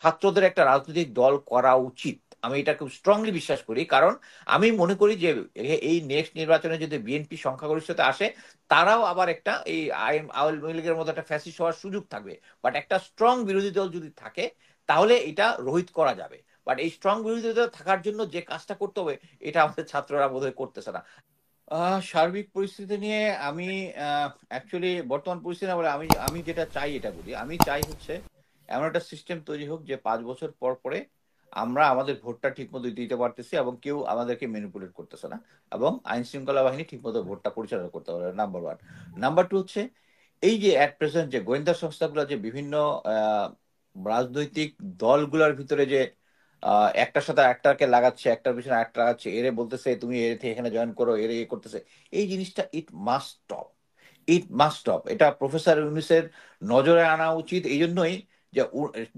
ছাত্রদের একটা রাজনৈতিক দল করা উচিত। আমি এটা খুব স্ট্রংলি বিশ্বাস করি, কারণ আমি মনে করি যে এই নেক্সট নির্বাচনে যদি বিএনপি সংখ্যাগরিষ্ঠতা আসে, তারাও আবার একটা এই আওয়ামী লীগের মতো একটা ফ্যাসিস্ট হওয়ার সুযোগ থাকবে। বাট একটা স্ট্রং বিরোধী দল যদি থাকে, তাহলে এটা রোহিত করা যাবে। বাট এই স্ট্রং বিরোধী দল থাকার জন্য যে কাজটা করতে হবে, এটা আমাদের ছাত্ররা বোধহয় করতেছে না। সার্বিক পরিস্থিতি নিয়ে আমি অ্যাকচুয়ালি বর্তমান পরিস্থিতি না বলে আমি আমি যেটা চাই এটা বলি। আমি চাই হচ্ছে এমন একটা সিস্টেম তৈরি হোক যে 5 বছর পর পরে আমরা আমাদের ভোটটা ঠিক মতো দিতে পারতেছি এবং কেউ আমাদেরকে ম্যানিপুলেট করতেছে না, এবং আইন শৃঙ্খলা বাহিনী ঠিক মতো ভোটটা পরিচালনা করতে পারে। Number one. নাম্বার টু হচ্ছে এই যে অ্যাট প্রেজেন্ট যে গোয়েন্দা সংস্থাগুলো যে বিভিন্ন আহ, রাজনৈতিক দলগুলোর ভিতরে যে একটার সাথে একটাকে লাগাচ্ছে, একটার পিছনে একটা লাগাচ্ছে, এরে বলতেছে তুমি এর থেকে এখানে জয়েন করো, এরে এ করতেছে। এই জিনিসটা it must stop. It must stop. এটা প্রফেসর ইউনুসের নজরে আনা উচিত। এই জন্যই যে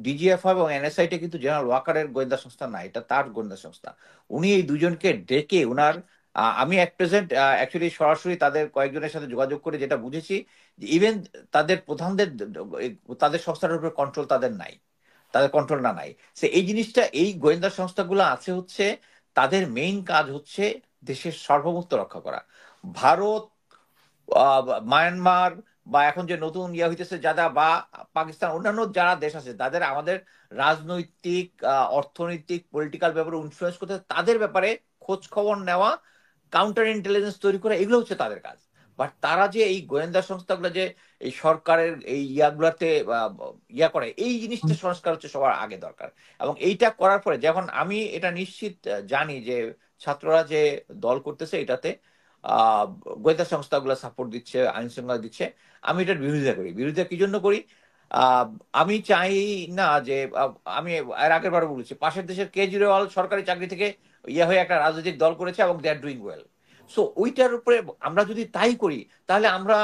ডিজিএফ এবং এনএসআই টা কিন্তু জেনারেল ওয়াকারের গোয়েন্দা সংস্থা না, এটা তার গোয়েন্দা সংস্থা। উনি এই দুজনকে ডেকে উনার আমি এট প্রেজেন্ট অ্যাকচুয়ালি সরাসরি তাদের কয়েকজনের সাথে যোগাযোগ করে যেটা বুঝেছি, যে ইভেন তাদের প্রধানদের তাদের সংস্থার উপর কন্ট্রোল তাদের নাই, তাদের কন্ট্রোল না নাই। সে এই জিনিসটা, এই গোয়েন্দা সংস্থাগুলো আছে হচ্ছে তাদের মেইন কাজ হচ্ছে দেশের সার্বভৌমত্ব রক্ষা করা। ভারত, মায়ানমার, বা এখন যে নতুন ইয়া হইতেছে যারা, বা পাকিস্তান, অন্যান্য যারা দেশ আছে তাদের আমাদের রাজনৈতিক, অর্থনৈতিক, পলিটিক্যাল ব্যাপারে ইনফ্লুয়েন্স করতে, তাদের ব্যাপারে খোঁজ খবর নেওয়া, কাউন্টার ইন্টেলিজেন্স তৈরি করা, এগুলো হচ্ছে তাদের কাজ। বাট তারা যে এই গোয়েন্দা সংস্থাগুলো যে এই সরকারের এই ইয়াগুলাতে ইয়া করে, এই জিনিসটা সংস্কার হচ্ছে সবার আগে দরকার। এবং এইটা করার পরে যখন আমি এটা নিশ্চিত জানি যে ছাত্ররা যে দল করতেছে এটাতে আহ গোয়েন্দা সংস্থাগুলো সাপোর্ট দিচ্ছে, আইন শৃঙ্খলা দিচ্ছে, আমি এটার বিরোধিতা করি। বিরোধিতা কি জন্য করি? আহ আমি চাই না যে আমি এর আগের বার বলেছি, পাশের দেশের কেজরিওয়াল সরকারি চাকরি থেকে ইয়ে হয়ে একটা রাজনৈতিক দল করেছে এবং দে আর ডুইং ওয়েল। সো ওইটার উপরে আমরা যদি তাই করি, তাহলে আমরা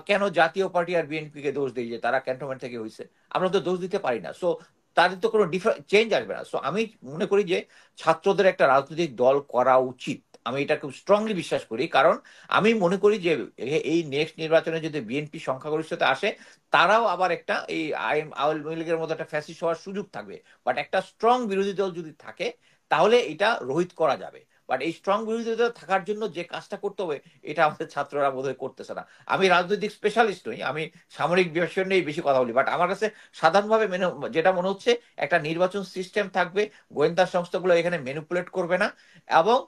কেন জাতীয় পার্টি আর বিএনপি কে দোষ দিই যে তারা ক্যান্টনমেন্ট থেকে হয়েছে? আমরা তো দোষ দিতে পারি না। সো তাদের তো কোনো চেঞ্জ আসবে না। সো আমি মনে করি যে ছাত্রদের একটা রাজনৈতিক দল করা উচিত। আমি এটা খুব স্ট্রংলি বিশ্বাস করি, কারণ আমি মনে করি যে এই নেক্সট নির্বাচনে যদি বিএনপি সংখ্যাগরিষ্ঠতা আসে, তারাও আবার একটা এই আওয়ামী লীগের মতো একটা ফ্যাসিস্ট হওয়ার সুযোগ থাকবে। বাট একটা স্ট্রং বিরোধী দল যদি থাকে, তাহলে এটা রোহিত করা যাবে। বাট এই স্ট্রং বিরোধী দল থাকার জন্য যে কাজটা করতে হবে, এটা আমাদের ছাত্ররা বোধহয় করতেছে না। আমি রাজনৈতিক স্পেশালিস্ট নই, আমি সামরিক বিষয় নিয়ে বেশি কথা বলি, বাট আমার কাছে সাধারণভাবে যেটা মনে হচ্ছে, একটা নির্বাচন সিস্টেম থাকবে, গোয়েন্দা সংস্থাগুলো এখানে ম্যানিপুলেট করবে না, এবং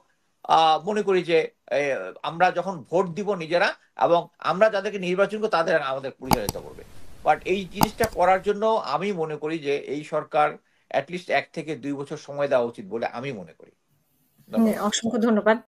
মনে করি যে আমরা যখন ভোট দিব নিজেরা, এবং আমরা যাদেরকে নির্বাচন করবো তাদের আমাদের পরিচালিত করবে। বাট এই জিনিসটা করার জন্য আমি মনে করি যে এই সরকার অ্যাটলিস্ট 1 থেকে 2 বছর সময় দেওয়া উচিত বলে আমি মনে করি। ধন্যবাদ। অসংখ্য ধন্যবাদ।